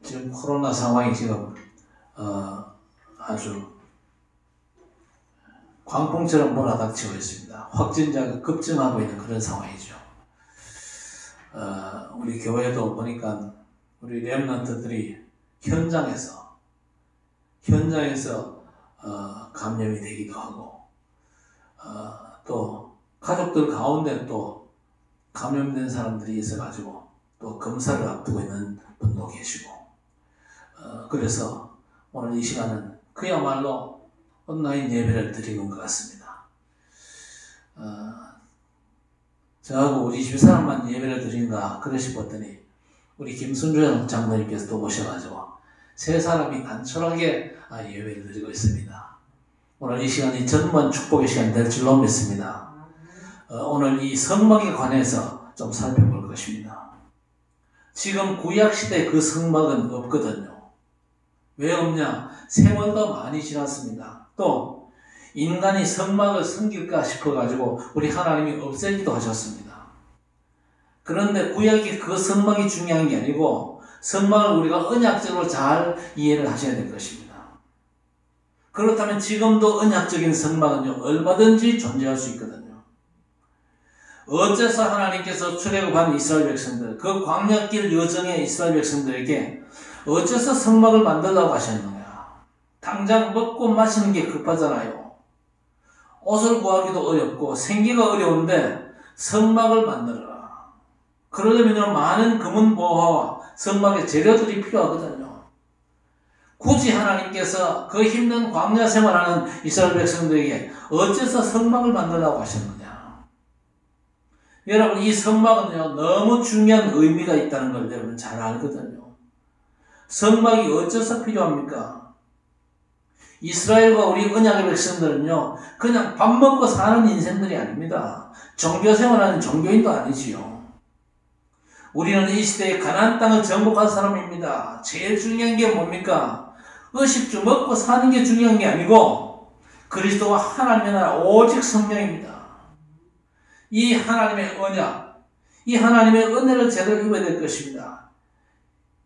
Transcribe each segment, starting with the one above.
지금 코로나 상황이 지금 아주 광풍처럼 몰아닥치고 있습니다. 확진자가 급증하고 있는 그런 상황이죠. 우리 교회도 보니까 우리 렘넌트들이 현장에서 감염이 되기도 하고, 또 가족들 가운데 또 감염된 사람들이 있어가지고 또 검사를 앞두고 있는 분도 계시고, 그래서 오늘 이 시간은 그야말로 온라인 예배를 드리는 것 같습니다. 저하고 우리 집사람만 예배를 드린가 그러시었더니 우리 김순주 장로님께서 또 오셔가지고 세 사람이 단촐하게 예배를 드리고 있습니다. 오늘 이 시간이 전문 축복의 시간이 될 줄로 믿습니다. 오늘 이 성막에 관해서 좀 살펴볼 것입니다. 지금 구약시대 그 성막은 없거든요. 왜 없냐? 세월도 많이 지났습니다. 또 인간이 성막을 섬길까 싶어가지고 우리 하나님이 없애기도 하셨습니다. 그런데 구약이 그 성막이 중요한 게 아니고 성막을 우리가 언약적으로 잘 이해를 하셔야 될 것입니다. 그렇다면 지금도 언약적인 성막은요, 얼마든지 존재할 수 있거든요. 어째서 하나님께서 출애굽한 이스라엘 백성들, 그 광야길 여정의 이스라엘 백성들에게 어째서 성막을 만들라고 하셨느냐? 당장 먹고 마시는 게 급하잖아요. 옷을 구하기도 어렵고 생계가 어려운데 성막을 만들어라. 그러려면 많은 금은 보화와 성막의 재료들이 필요하거든요. 굳이 하나님께서 그 힘든 광야 생활하는 이스라엘 백성들에게 어째서 성막을 만들라고 하셨느냐? 여러분, 이 성막은요, 너무 중요한 의미가 있다는 걸 여러분 잘 알거든요. 성막이 어째서 필요합니까? 이스라엘과 우리 언약의 백성들은요, 그냥 밥 먹고 사는 인생들이 아닙니다. 종교생활하는 종교인도 아니지요. 우리는 이 시대에 가나안 땅을 정복한 사람입니다. 제일 중요한 게 뭡니까? 의식주 먹고 사는 게 중요한 게 아니고 그리스도와 하나님의 나라 오직 성령입니다. 이 하나님의 언약, 이 하나님의 은혜를 제대로 입어야 될 것입니다.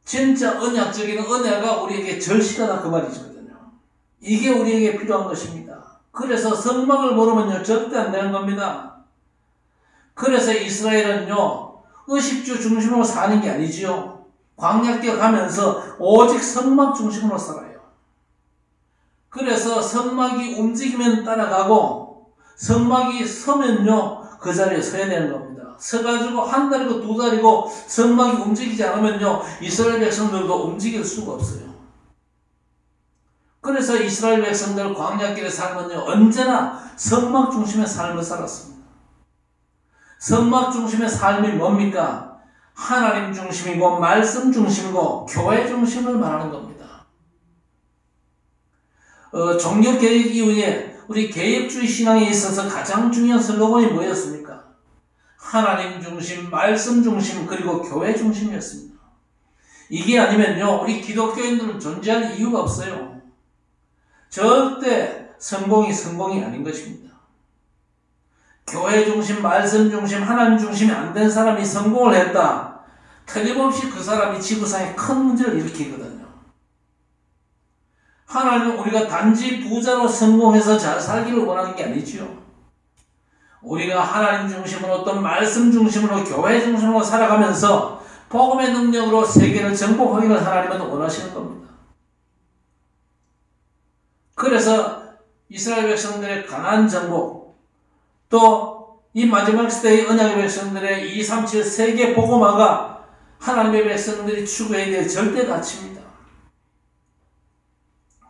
진짜 언약적인 은혜가 우리에게 절실하다 그 말이거든요. 이게 우리에게 필요한 것입니다. 그래서 성막을 모르면요, 절대 안 되는 겁니다. 그래서 이스라엘은요, 의식주 중심으로 사는 게 아니지요. 광야길 가면서 오직 성막 중심으로 살아요. 그래서 성막이 움직이면 따라가고 성막이 서면요, 그 자리에 서야 되는 겁니다. 서가지고 한 달이고 두 달이고 성막이 움직이지 않으면요, 이스라엘 백성들도 움직일 수가 없어요. 그래서 이스라엘 백성들 광야길의 삶은요, 언제나 성막 중심의 삶을 살았습니다. 성막 중심의 삶이 뭡니까? 하나님 중심이고 말씀 중심이고 교회 중심을 말하는 겁니다. 종교개혁 이후에 우리 개혁주의 신앙에 있어서 가장 중요한 슬로건이 뭐였습니까? 하나님 중심, 말씀 중심, 그리고 교회 중심이었습니다. 이게 아니면요, 우리 기독교인들은 존재할 이유가 없어요. 절대 성공이 아닌 것입니다. 교회 중심, 말씀 중심, 하나님 중심이 안 된 사람이 성공을 했다. 틀림없이 그 사람이 지구상에 큰 문제를 일으키거든요. 하나님은 우리가 단지 부자로 성공해서 잘 살기를 원하는 게 아니지요. 우리가 하나님 중심으로 어떤 말씀 중심으로 교회 중심으로 살아가면서 복음의 능력으로 세계를 정복하기를 하나님은 원하시는 겁니다. 그래서 이스라엘 백성들의 가나안 정복, 또 이 마지막 시대의 언약의 백성들의 237 세계 복음화가 하나님의 백성들이 추구해야 될 절대 가치입니다.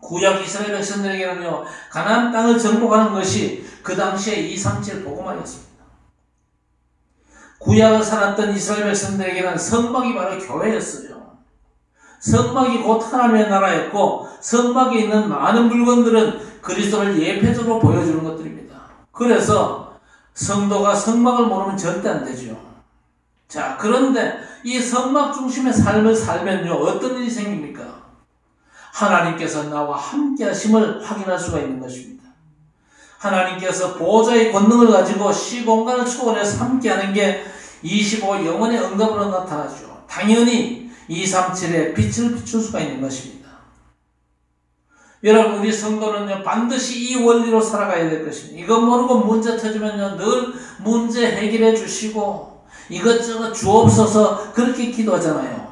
구약 이스라엘 백성들에게는요, 가나안 땅을 정복하는 것이 그 당시에 237 복음화였습니다. 구약을 살았던 이스라엘 백성들에게는 성막이 바로 교회였어요. 성막이 곧 하나님의 나라였고 성막에 있는 많은 물건들은 그리스도를 예표적으로 보여주는 것들입니다. 그래서 성도가 성막을 모르면 절대 안 되죠. 자, 그런데 이 성막 중심의 삶을 살면요, 어떤 일이 생깁니까? 하나님께서 나와 함께 하심을 확인할 수가 있는 것입니다. 하나님께서 보호자의 권능을 가지고 시공간을 초월해서 함께 하는 게 25 영혼의 응답으로 나타나죠. 당연히 237의 빛을 비출 수가 있는 것입니다. 여러분, 우리 성도는요, 반드시 이 원리로 살아가야 될 것입니다. 이거 모르고 문제 터지면요, 늘 문제 해결해 주시고, 이것저것 주옵소서 그렇게 기도하잖아요.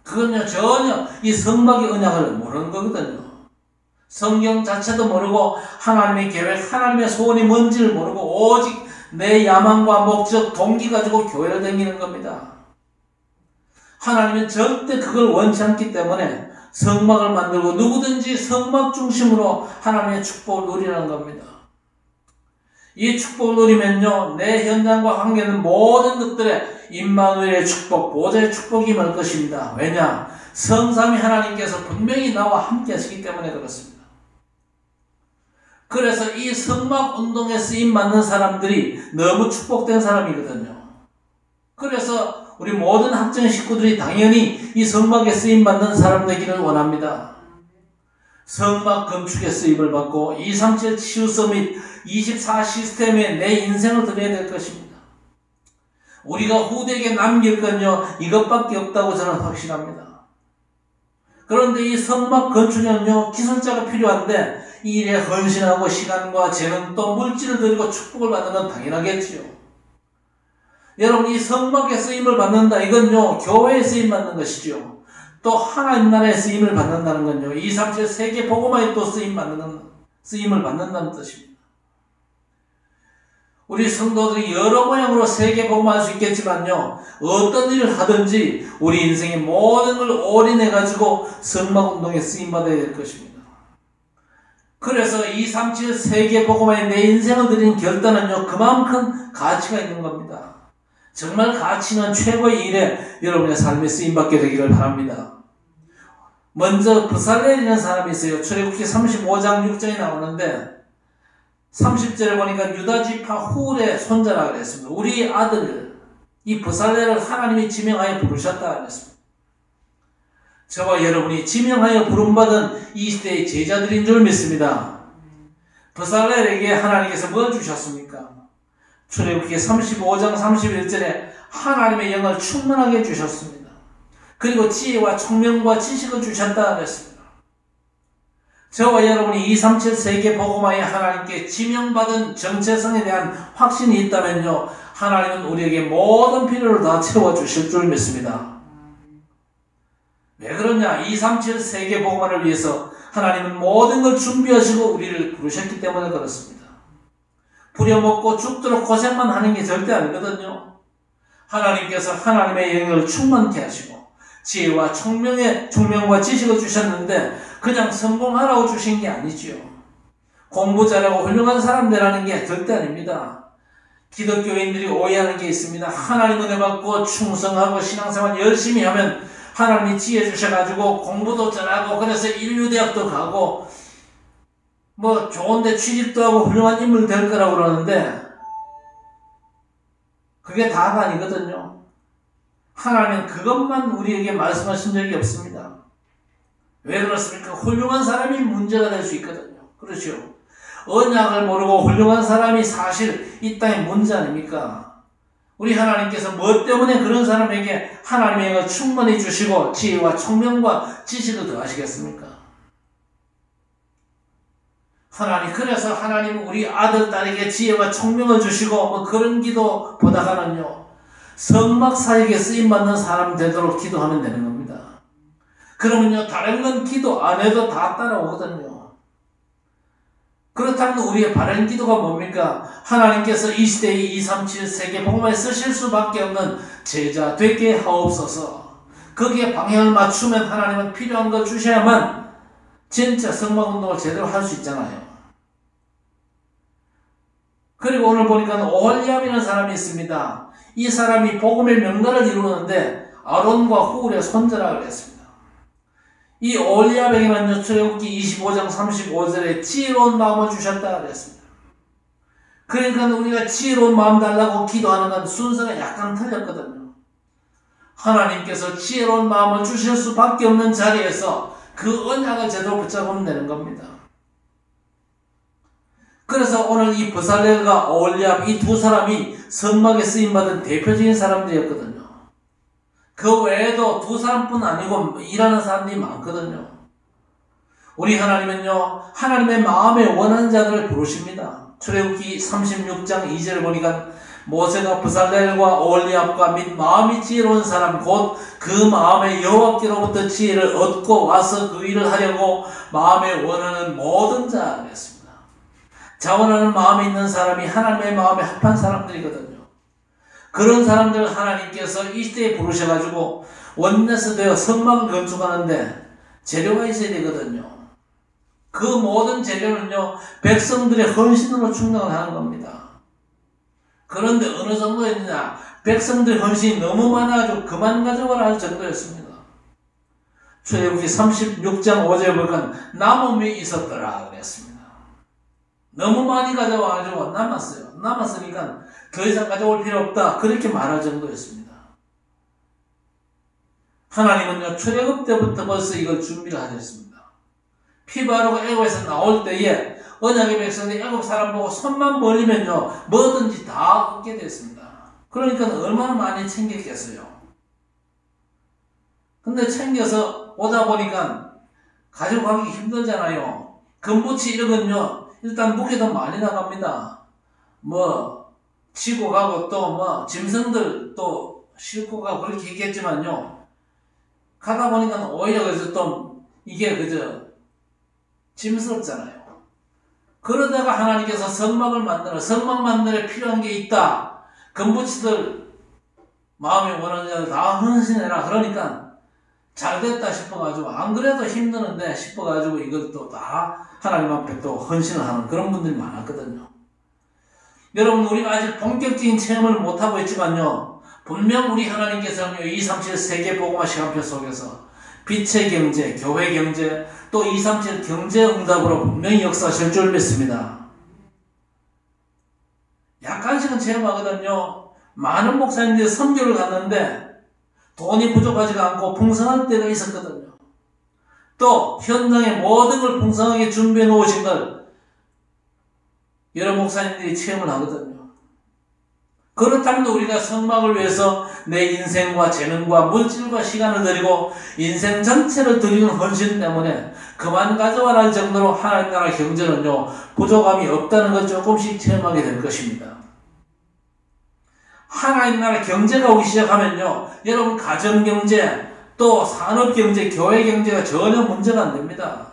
그건요, 전혀 이 성막의 언약을 모르는 거거든요. 성경 자체도 모르고, 하나님의 계획, 하나님의 소원이 뭔지를 모르고, 오직 내 야망과 목적, 동기 가지고 교회를 다니는 겁니다. 하나님은 절대 그걸 원치 않기 때문에 성막을 만들고 누구든지 성막 중심으로 하나님의 축복을 누리라는 겁니다. 이 축복을 누리면요, 내 현장과 관계는 모든 것들에 임마누엘의 축복, 보좌의 축복이 임할 것입니다. 왜냐? 성삼위 하나님께서 분명히 나와 함께 하시기 때문에 그렇습니다. 그래서 이 성막 운동에 쓰임받는 사람들이 너무 축복된 사람이거든요. 그래서 우리 모든 학생 식구들이 당연히 이 성막에 쓰임받는 사람 되기를 원합니다. 성막 건축에 쓰임을 받고 237 치유서 및 24 시스템에 내 인생을 드려야 될 것입니다. 우리가 후대에게 남길 건요, 이것밖에 없다고 저는 확신합니다. 그런데 이 성막 건축은요, 기술자가 필요한데 이 일에 헌신하고 시간과 재능 또 물질을 들이고 축복을 받는 건 당연하겠지요. 여러분, 이 성막에 쓰임을 받는다, 이건요, 교회에 쓰임 받는 것이죠. 또 하나님 나라에 쓰임을 받는다는 건요, 237 세계 복음화에 또 쓰임을 받는다는 뜻입니다. 우리 성도들이 여러 모양으로 세계 복음화할 수 있겠지만요, 어떤 일을 하든지 우리 인생의 모든 걸 올인해가지고 성막 운동에 쓰임 받아야 될 것입니다. 그래서 237 세계 복음화에 내 인생을 드린 결단은요, 그만큼 가치가 있는 겁니다. 정말 가치 있는 최고의 일에 여러분의 삶에 쓰임받게 되기를 바랍니다. 먼저 브살렐이라는 사람이 있어요. 출애굽기 35장 6절에 나오는데 30절에 보니까 유다지파 훌의 손자라 그랬습니다. 우리 아들 이 브살렐을 하나님이 지명하여 부르셨다 그랬습니다. 저와 여러분이 지명하여 부름받은 이 시대의 제자들인 줄 믿습니다. 브살렐에게 하나님께서 뭘 주셨습니까? 출애굽기 35장 31절에 하나님의 영을 충만하게 주셨습니다. 그리고 지혜와 총명과 지식을 주셨다 그랬습니다. 저와 여러분이 237 세계 복음화에 하나님께 지명받은 정체성에 대한 확신이 있다면요, 하나님은 우리에게 모든 필요를 다 채워주실 줄 믿습니다. 왜 그러냐? 237 세계 복음화를 위해서 하나님은 모든 걸 준비하시고 우리를 부르셨기 때문에 그렇습니다. 부려먹고 죽도록 고생만 하는 게 절대 아니거든요. 하나님께서 하나님의 영을 충만케 하시고 지혜와 총명과 지식을 주셨는데 그냥 성공하라고 주신 게 아니지요. 공부 잘하고 훌륭한 사람 되라는 게 절대 아닙니다. 기독교인들이 오해하는 게 있습니다. 하나님 은혜 받고 충성하고 신앙생활 열심히 하면 하나님이 지혜 주셔가지고 공부도 잘하고 그래서 인류대학도 가고 뭐 좋은데 취직도 하고 훌륭한 인물 될 거라고 그러는데 그게 다가 아니거든요. 하나님은 그것만 우리에게 말씀하신 적이 없습니다. 왜 그렇습니까? 훌륭한 사람이 문제가 될 수 있거든요. 그렇죠. 언약을 모르고 훌륭한 사람이 사실 이 땅의 문제 아닙니까? 우리 하나님께서 무엇 때문에 그런 사람에게 하나님의 영을 충만히 주시고 지혜와 총명과 지식을 더하시겠습니까? 그래서 하나님은 우리 아들, 딸에게 지혜와 총명을 주시고 뭐 그런 기도보다가는요, 성막 사역에 쓰임받는 사람 되도록 기도하면 되는 겁니다. 그러면요, 다른 건 기도 안 해도 다 따라오거든요. 그렇다면 우리의 바른 기도가 뭡니까? 하나님께서 이 시대의 237 세계 복음화에 쓰실 수밖에 없는 제자 되게 하옵소서. 거기에 방향을 맞추면 하나님은 필요한 걸 주셔야만 진짜 성막 운동을 제대로 할 수 있잖아요. 그리고 오늘 보니까 오홀리압이라는 사람이 있습니다. 이 사람이 복음의 명단을 이루는데 아론과 후울의 손자라고 그랬습니다. 이 오홀리압에게는 출애굽기 25장 35절에 지혜로운 마음을 주셨다 그랬습니다. 그러니까 우리가 지혜로운 마음 달라고 기도하는 건 순서가 약간 틀렸거든요. 하나님께서 지혜로운 마음을 주실 수밖에 없는 자리에서 그 언약을 제대로 붙잡으면 되는 겁니다. 그래서 오늘 이 브살렐과 오홀리압 이 두 사람이 성막에 쓰임받은 대표적인 사람들이었거든요. 그 외에도 두 사람뿐 아니고 일하는 사람들이 많거든요. 우리 하나님은요, 하나님의 마음에 원하는 자들을 부르십니다. 출애굽기 36장 2절을 보니까 모세가 브살렐과 오홀리압과 및 마음이 지혜로운 사람 곧 그 마음에 여호와께로부터 지혜를 얻고 와서 그 일을 하려고 마음에 원하는 모든 자 그랬습니다. 자원하는 마음이 있는 사람이 하나님의 마음에 합한 사람들이거든요. 그런 사람들을 하나님께서 이 시대에 부르셔가지고 원내서 되어 성막을 건축하는데 재료가 있어야 되거든요. 그 모든 재료는요, 백성들의 헌신으로 충당을 하는 겁니다. 그런데 어느 정도였느냐? 백성들의 헌신이 너무 많아가지고 그만 가져가라 할 정도였습니다. 출애굽기 36장 5절에 보니까 남음이 있었더라 그랬습니다. 너무 많이 가져와가지고 남았어요. 남았으니까 더 이상 가져올 필요 없다. 그렇게 말할 정도였습니다. 하나님은요, 출애굽 때부터 벌써 이걸 준비를 하셨습니다. 피 바르고 애굽에서 나올 때에 언약의 백성들이 애굽 사람 보고 손만 벌리면요, 뭐든지 다 얻게 됐습니다. 그러니까 얼마나 많이 챙겼겠어요. 근데 챙겨서 오다 보니까 가지고 가기 힘들잖아요. 금붙이 이런 건요, 일단 무게도 많이 나갑니다. 치고 가고 또 짐승들 또 싣고 가고 그렇게 했겠지만요. 가다 보니까 오히려 그래서 또 이게 짐스럽잖아요. 그러다가 하나님께서 성막 만들어 필요한 게 있다. 금붙이들 마음에 원하는 자들 다 헌신해라. 그러니까 잘 됐다 싶어가지고 안 그래도 힘드는데 싶어가지고 이것도 다 하나님 앞에 또 헌신을 하는 그런 분들이 많았거든요. 여러분, 우리가 아직 본격적인 체험을 못하고 있지만요, 분명 우리 하나님께서는 237 세계복음화 시간표 속에서 빛의 경제, 교회 경제, 또 237 경제 응답으로 분명히 역사하실 줄 믿습니다. 약간씩은 체험하거든요. 많은 목사님들이 선교를 갔는데 돈이 부족하지가 않고 풍성할 때가 있었거든요. 또 현장에 모든 걸 풍성하게 준비해 놓으신 걸 여러 목사님들이 체험을 하거든요. 그렇다면 우리가 성막을 위해서 내 인생과 재능과 물질과 시간을 드리고 인생 전체를 드리는 헌신 때문에 그만 가져와라 할 정도로 하나님 나라 경제는요, 부족함이 없다는 걸 조금씩 체험하게 될 것입니다. 하나님 나라 경제가 오기 시작하면요, 여러분 가정경제, 또 산업경제, 교회경제가 전혀 문제가 안 됩니다.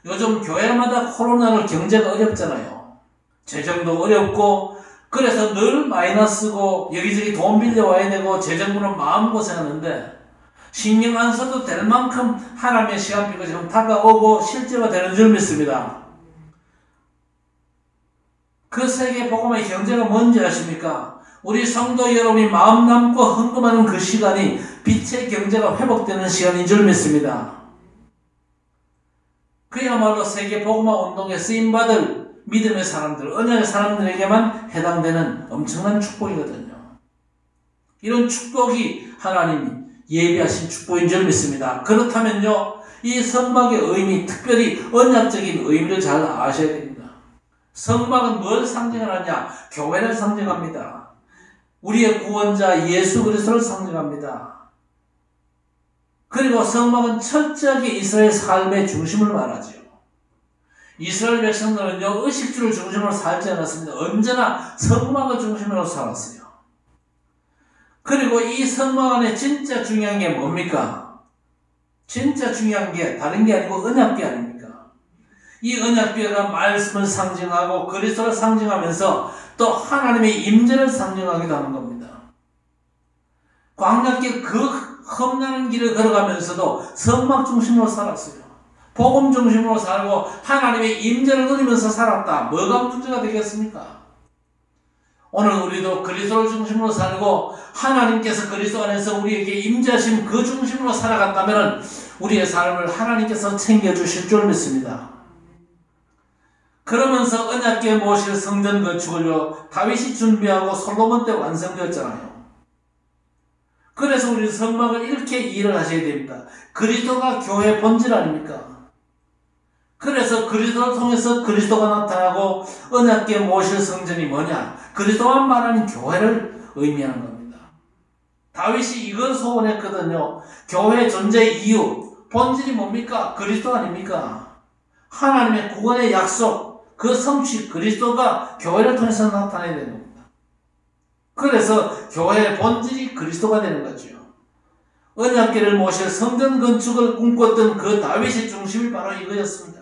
요즘 교회마다 코로나로 경제가 어렵잖아요. 재정도 어렵고 그래서 늘 마이너스고 여기저기 돈 빌려와야 되고 재정부는 마음고생하는데 신경 안 써도 될 만큼 하나님의 시간표가 지금 다가오고 실제가 되는 줄 믿습니다. 그 세계 복음의 경제가 뭔지 아십니까? 우리 성도 여러분이 마음 남고 헌금하는 그 시간이 빛의 경제가 회복되는 시간인 줄 믿습니다. 그야말로 세계 복음화 운동에 쓰임받을 믿음의 사람들, 언약의 사람들에게만 해당되는 엄청난 축복이거든요. 이런 축복이 하나님이 예비하신 축복인 줄 믿습니다. 그렇다면요, 이 성막의 의미, 특별히 언약적인 의미를 잘 아셔야 됩니다. 성막은 뭘 상징하느냐? 교회를 상징합니다. 우리의 구원자 예수 그리스도를 상징합니다. 그리고 성막은 철저하게 이스라엘 삶의 중심을 말하죠. 이스라엘 백성들은요, 의식주를 중심으로 살지 않았습니다. 언제나 성막을 중심으로 살았어요. 그리고 이 성막 안에 진짜 중요한 게 뭡니까? 진짜 중요한 게 다른 게 아니고 언약궤 아닙니까? 이 언약궤가 말씀을 상징하고 그리스도를 상징하면서 또 하나님의 임재를 상징하기도 하는 겁니다. 광야길 그 험난한 길을 걸어가면서도 성막 중심으로 살았어요. 복음 중심으로 살고 하나님의 임재를 누리면서 살았다. 뭐가 문제가 되겠습니까? 오늘 우리도 그리스도를 중심으로 살고 하나님께서 그리스도 안에서 우리에게 임재하신 그 중심으로 살아간다면 우리의 삶을 하나님께서 챙겨주실 줄 믿습니다. 그러면서 언약궤 모실 성전 건축을요, 다윗이 준비하고 솔로몬 때 완성되었잖아요. 그래서 우리 성막을 이렇게 일을 하셔야 됩니다. 그리스도가 교회 본질 아닙니까? 그래서 그리스도를 통해서 그리스도가 나타나고 언약궤 모실 성전이 뭐냐? 그리스도만 말하는 교회를 의미하는 겁니다. 다윗이 이걸 소원했거든요. 교회의 존재 이유, 본질이 뭡니까? 그리스도 아닙니까? 하나님의 구원의 약속, 그 성취 그리스도가 교회를 통해서 나타나야 되는 겁니다. 그래서 교회의 본질이 그리스도가 되는 거죠. 언약궤를 모실 성전 건축을 꿈꿨던 그 다윗의 중심이 바로 이거였습니다.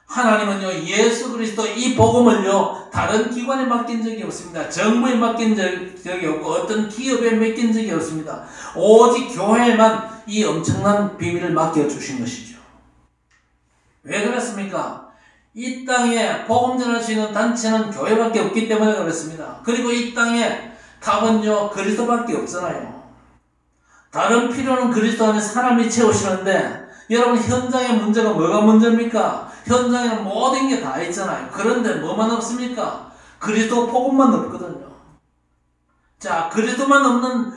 하나님은요, 예수 그리스도 이 복음을요, 다른 기관에 맡긴 적이 없습니다. 정부에 맡긴 적이 없고, 어떤 기업에 맡긴 적이 없습니다. 오직 교회에만 이 엄청난 비밀을 맡겨주신 것이죠. 왜 그렇습니까? 이 땅에 복음 전할 수 있는 단체는 교회밖에 없기 때문에 그렇습니다. 그리고 이 땅에 답은요, 그리스도밖에 없잖아요. 다른 필요는 그리스도 안에 사람이 채우시는데, 여러분 현장의 문제가 뭐가 문제입니까? 현장에는 모든 게 다 있잖아요. 그런데 뭐만 없습니까? 그리스도 복음만 없거든요. 자, 그리스도만 없는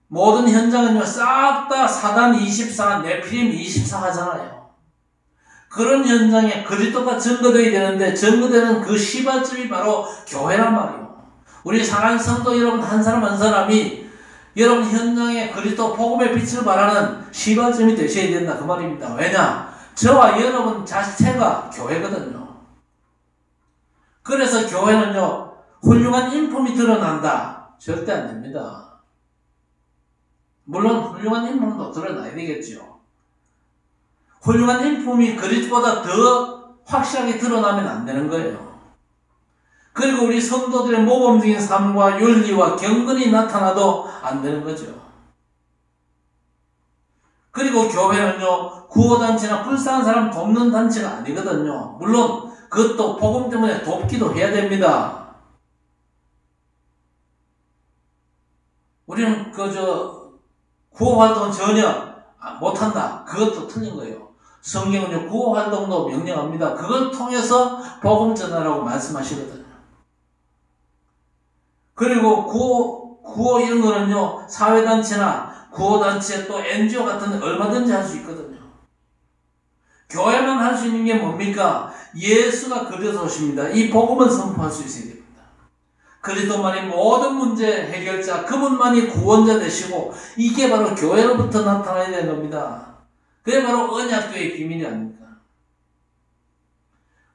모든 현장은요, 싹 다 사단 24, 네피림 24 하잖아요. 그런 현장에 그리스도가 증거되어야 되는데, 증거되는 그 시발점이 바로 교회란 말이에요. 우리 사랑하는 성도 여러분 한 사람 한 사람이 여러분 현장에 그리스도 복음의 빛을 발하는 시발점이 되셔야 된다 그 말입니다. 왜냐? 저와 여러분 자체가 교회거든요. 그래서 교회는요, 훌륭한 인품이 드러난다. 절대 안 됩니다. 물론 훌륭한 인품도 드러나야 되겠죠. 훌륭한 인품이 그리스도보다 더 확실하게 드러나면 안 되는 거예요. 그리고 우리 성도들의 모범적인 삶과 윤리와 경건이 나타나도 안 되는 거죠. 그리고 교회는요, 구호단체나 불쌍한 사람 돕는 단체가 아니거든요. 물론 그것도 복음 때문에 돕기도 해야 됩니다. 우리는 구호활동은 전혀 못한다. 그것도 틀린 거예요. 성경은요, 구호활동도 명령합니다. 그걸 통해서 복음 전하라고 말씀하시거든요. 그리고 구호 이런 거는요, 사회단체나 구호단체 또 NGO 같은 데 얼마든지 할 수 있거든요. 교회만 할 수 있는 게 뭡니까? 예수가 그리스도 오십니다. 이 복음을 선포할 수 있어야 됩니다. 그리스도만이 모든 문제 해결자, 그분만이 구원자 되시고, 이게 바로 교회로부터 나타나야 되는 겁니다. 그게 바로 언약궤의 비밀이 아닙니까?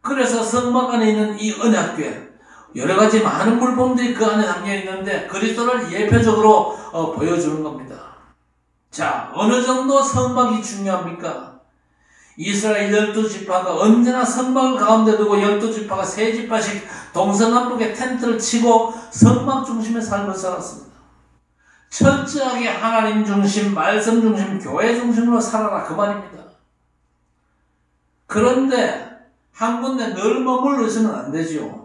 그래서 성막 안에 있는 이 언약궤, 여러 가지 많은 물품들이 그 안에 담겨 있는데 그리스도를 예표적으로 보여주는 겁니다. 자, 어느 정도 성막이 중요합니까? 이스라엘 12지파가 언제나 성막을 가운데 두고 12지파가 3지파씩 동서남북에 텐트를 치고 성막 중심의 삶을 살았습니다. 철저하게 하나님 중심, 말씀 중심, 교회 중심으로 살아라 그 말입니다. 그런데 한 군데 늘 머물러 있으면 안 되죠.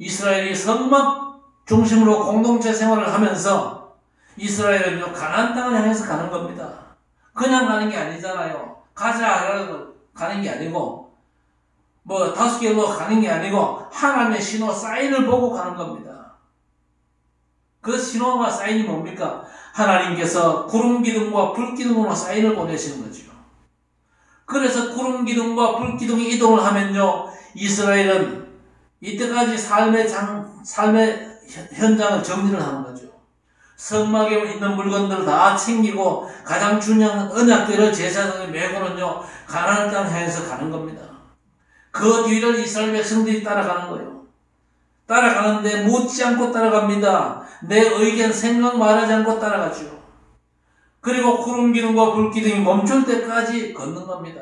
이스라엘이 성막 중심으로 공동체 생활을 하면서 이스라엘은 가나안 땅을 향해서 가는 겁니다. 그냥 가는 게 아니잖아요. 가자 가는 게 아니고 5개로 가는 게 아니고 하나님의 신호 사인을 보고 가는 겁니다. 그 신호와 사인이 뭡니까? 하나님께서 구름 기둥과 불 기둥으로 사인을 보내시는 거죠. 그래서 구름 기둥과 불 기둥이 이동을 하면요, 이스라엘은 이때까지 삶의 현장을 정리를 하는 거죠. 성막에 있는 물건들을 다 챙기고 가장 중요한 언약궤를 제사장에 메고는요, 가나안 땅을 향해서 가는 겁니다. 그 뒤를 이스라엘 백성들이 따라가는 거예요. 따라가는데 묻지 않고 따라갑니다. 내 의견, 생각 말하지 않고 따라가죠. 그리고 구름 기둥과 불 기둥이 멈출 때까지 걷는 겁니다.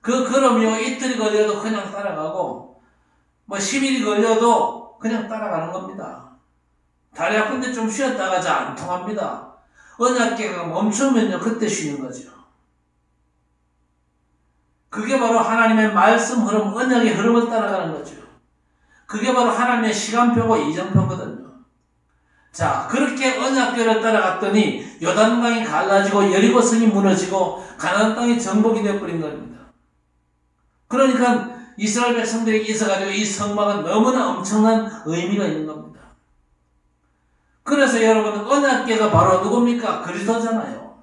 그 걸음이요, 이틀이 걸려도 그냥 따라가고 10일이 걸려도 그냥 따라가는 겁니다. 다리 아픈데 좀 쉬었다가 잘 안 통합니다. 언약궤가 멈추면요, 그때 쉬는 거죠. 그게 바로 하나님의 말씀 흐름, 언약의 흐름을 따라가는 거죠. 그게 바로 하나님의 시간표고 이정표거든요. 자, 그렇게 언약궤를 따라갔더니 요단강이 갈라지고 여리고성이 무너지고 가나안 땅이 정복이 되어버린 겁니다. 그러니까 이스라엘 백성들에게 있어가지고 이 성막은 너무나 엄청난 의미가 있는 겁니다. 그래서 여러분, 언약궤가 바로 누굽니까? 그리스도잖아요.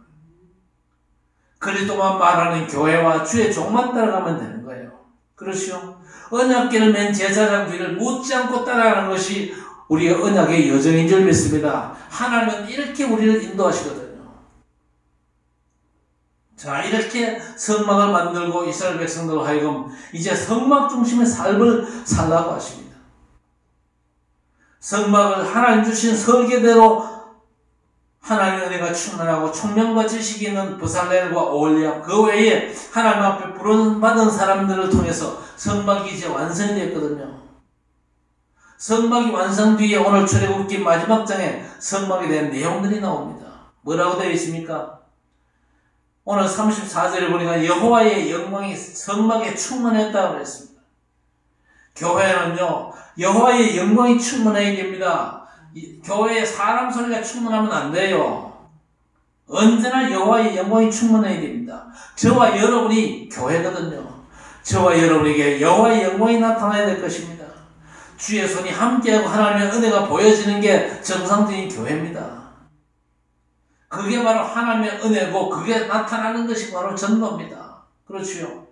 그리스도만 말하는 교회와 주의 종만 따라가면 되는 거예요. 그렇죠? 언약궤를 맨 제사장 뒤를 묻지 않고 따라가는 것이 우리의 언약의 여정인 줄 믿습니다. 하나님은 이렇게 우리를 인도하시거든요. 자, 이렇게 성막을 만들고 이스라엘 백성들로 하여금 이제 성막 중심의 삶을 살라고 하십니다. 성막을 하나님 주신 설계대로 하나님의 은혜가 충만하고 총명과 지식이 있는 브살렐과 오홀리압, 그 외에 하나님 앞에 부름받은 사람들을 통해서 성막이 이제 완성이 됐거든요. 성막이 완성 뒤에 오늘 출애굽기 마지막 장에 성막에 대한 내용들이 나옵니다. 뭐라고 되어 있습니까? 오늘 34절에 보니까 여호와의 영광이 성막에 충만했다고 했습니다. 교회는요, 여호와의 영광이 충만해야 됩니다. 교회에 사람 소리가 충만하면 안 돼요. 언제나 여호와의 영광이 충만해야 됩니다. 저와 여러분이 교회거든요. 저와 여러분에게 여호와의 영광이 나타나야 될 것입니다. 주의 손이 함께하고 하나님의 은혜가 보여지는 게 정상적인 교회입니다. 그게 바로 하나님의 은혜고 그게 나타나는 것이 바로 전도입니다. 그렇지요.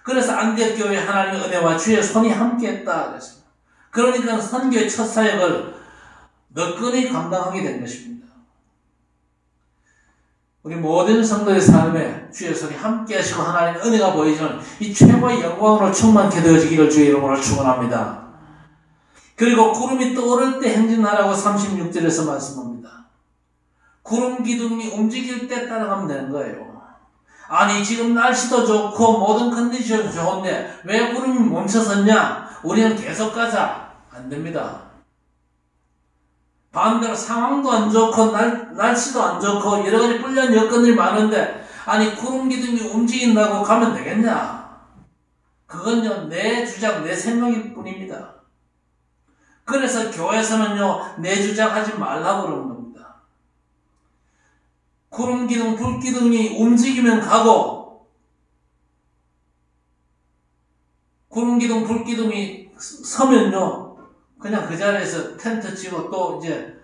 그래서 안디옥 교회 하나님의 은혜와 주의 손이 함께했다 그랬습니다. 그러니까 선교의 첫 사역을 너끈히 감당하게 된 것입니다. 우리 모든 성도의 삶에 주의 손이 함께 하시고 하나님의 은혜가 보이시는 이 최고의 영광으로 충만케 되어지기를 주의 이름으로 축원합니다. 그리고 구름이 떠오를 때 행진하라고 36절에서 말씀합니다. 구름 기둥이 움직일 때 따라가면 되는 거예요. 아니 지금 날씨도 좋고 모든 컨디션이 좋은데 왜 구름이 멈춰섰냐? 우리는 계속 가자. 안 됩니다. 반대로 상황도 안 좋고 날씨도 안 좋고 여러 가지 불리한 여건들이 많은데 아니 구름 기둥이 움직인다고 가면 되겠냐? 그건요 내 주장 내 생각일 뿐입니다. 그래서 교회에서는요 내 주장하지 말라고 그러는 겁니다. 구름 기둥 불 기둥이 움직이면 가고 구름 기둥 불 기둥이 서면요 그냥 그 자리에서 텐트 치고 또 이제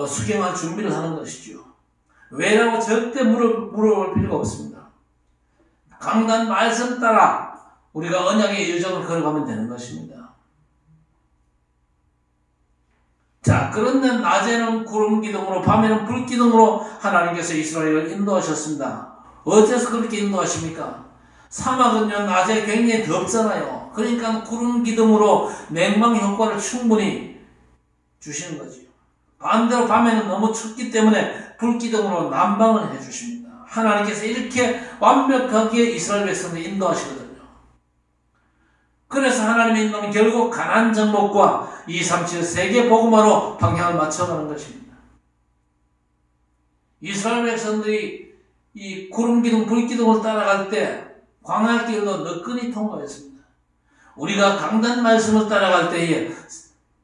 수경할 준비를 하는 것이죠. 왜라고 절대 물어볼 필요가 없습니다. 강단 말씀 따라 우리가 언약의 여정을 걸어가면 되는 것입니다. 자, 그런데 낮에는 구름 기둥으로 밤에는 불 기둥으로 하나님께서 이스라엘을 인도하셨습니다. 어째서 그렇게 인도하십니까? 사막은요 낮에 굉장히 덥잖아요. 그러니까 구름 기둥으로 냉방 효과를 충분히 주시는 거죠. 반대로 밤에는 너무 춥기 때문에 불 기둥으로 난방을 해주십니다. 하나님께서 이렇게 완벽하게 이스라엘 백성을 인도하시거든요. 그래서 하나님의 인도는 결국 가나안 정복과 237 세계 복음화로 방향을 맞춰가는 것입니다. 이스라엘 백성들이 이 구름 기둥, 불 기둥을 따라갈 때 광야길로 너끈히 통과했습니다. 우리가 강단 말씀을 따라갈 때에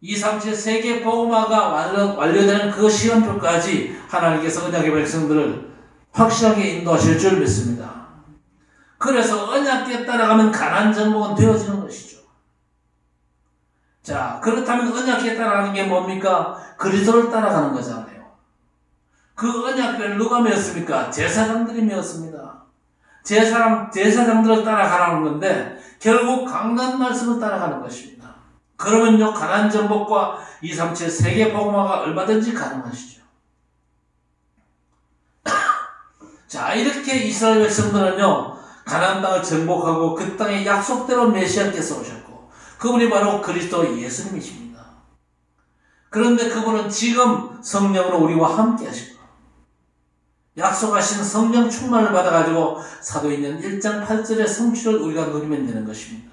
237 세계 복음화가 완료되는 그 시간표까지 하나님께서 언약의 백성들을 확실하게 인도하실 줄 믿습니다. 그래서 언약에 따라가면 가나안 정복은 되어지는 것이죠. 자, 그렇다면 언약에 따라가는 게 뭡니까? 그리스도를 따라가는 거잖아요. 그 언약궤를 누가 메었습니까? 제사장들이 메었습니다. 제사장들을 따라가라는 건데 결국 강단 말씀을 따라가는 것입니다. 그러면요 가나안 정복과 237 세계 복음화가 얼마든지 가능하시죠. 자, 이렇게 이스라엘 백성들은요 가나안 땅을 정복하고 그 땅에 약속대로 메시아께서 오셨고 그분이 바로 그리스도 예수님이십니다. 그런데 그분은 지금 성령으로 우리와 함께 하시고 약속하신 성령 충만을 받아가지고 사도행전 1장 8절의 성취를 우리가 누리면 되는 것입니다.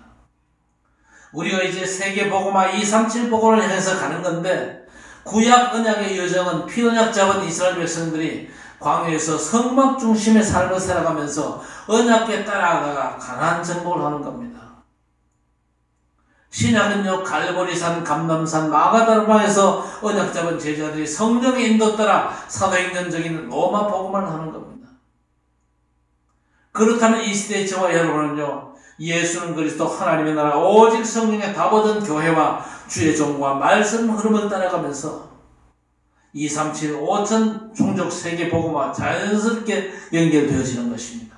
우리가 이제 세계 복음화 237 복음을 향해서 가는 건데 구약 언약의 여정은 피언약 잡은 이스라엘 백성들이 광야에서 성막 중심의 삶을 살아가면서 언약궤 따라가다가 가나안 정복을 하는 겁니다. 신약은요 갈보리산, 감람산, 마가다르바에서 언약 잡은 제자들이 성령의 인도 따라 사도행전적인 로마 복음을 하는 겁니다. 그렇다면 이 시대의 저와 여러분은요 예수는 그리스도 하나님의 나라 오직 성령의 답 얻은 교회와 주의 종과 말씀 흐름을 따라가면서 237 5천 종족 세계 복음화 자연스럽게 연결되어지는 것입니다.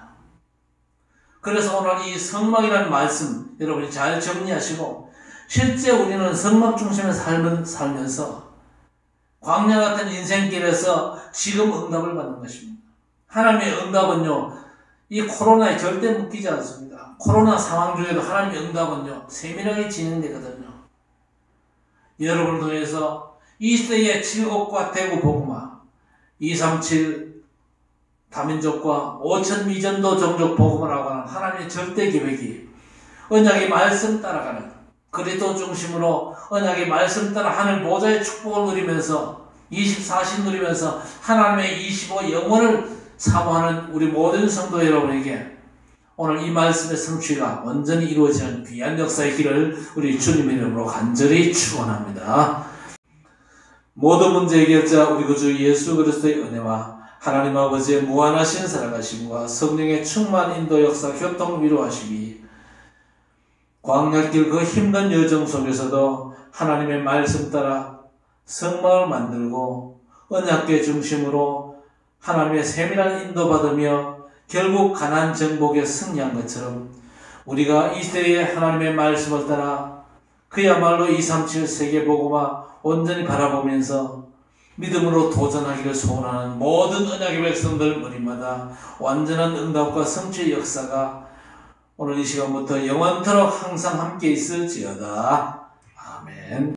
그래서 오늘 이 성막이라는 말씀 여러분이 잘 정리하시고, 실제 우리는 성막 중심의 삶을 살면서 광야 같은 인생길에서 지금 응답을 받는 것입니다. 하나님의 응답은요, 이 코로나에 절대 묶이지 않습니다. 코로나 상황 중에도 하나님의 응답은요, 세밀하게 진행되거든요. 여러분을 통해서 이 시대의 칠곡과 대구 복음화, 237 다민족과 5천 미전도 종족 복음화라고 하는 하나님의 절대 계획이 언약의 말씀 따라가는, 그리스도 중심으로 언약의 말씀 따라 하늘 보좌의 축복을 누리면서 24신 누리면서 하나님의 25 영혼을 사모하는 우리 모든 성도 여러분에게 오늘 이 말씀의 성취가 완전히 이루어지는 귀한 역사의 길을 우리 주님의 이름으로 간절히 축원합니다. 모든 문제 해결자 우리 구주 예수 그리스도의 은혜와 하나님 아버지의 무한하신 사랑하심과 성령의 충만 인도 역사 교통 위로하심이 광야길 그 힘든 여정 속에서도 하나님의 말씀 따라 성막을 만들고 언약궤 중심으로 하나님의 세밀한 인도받으며 결국 가나안 정복에 승리한 것처럼 우리가 이 시대에 하나님의 말씀을 따라 그야말로 237 세계복음화 온전히 바라보면서 믿음으로 도전하기를 소원하는 모든 언약의 백성들 머리마다 완전한 응답과 성취의 역사가 오늘 이 시간부터 영원토록 항상 함께 있을지어다. 아멘.